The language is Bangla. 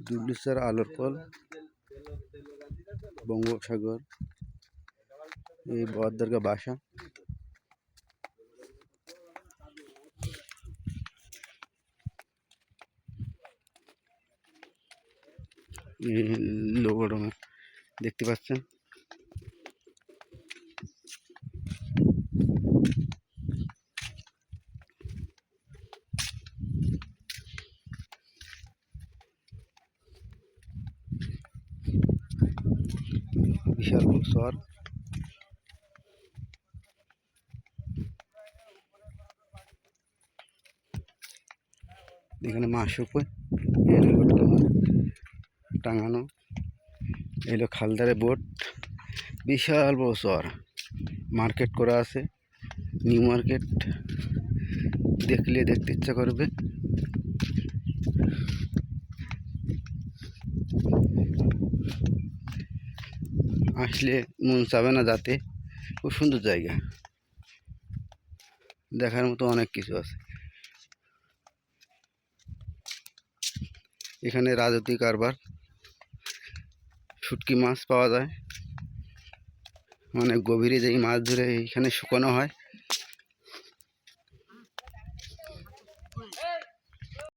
দুবলিশ্বর আলোর কল, বঙ্গোপসাগর, এই বদ্দারগা বাসা। লোগো দেখতে পাচ্ছেন। বিশাল শহর। এখানে মাছ শুকোয়, টাঙানো। এলো খালদারে বোট, বিশাল বড় শহর, মার্কেট করা আছে, নিউ মার্কেট। দেখলে দেখতে ইচ্ছা করবে। আসলে মন চাবে না যাতে। খুব সুন্দর জায়গা, দেখার মতো অনেক কিছু আছে। এখানে রাজতি কারবার, শুটকি মাছ পাওয়া যায়। অনেক গভীরে যেই মাছ ধরে এখানে শুকানো হয়,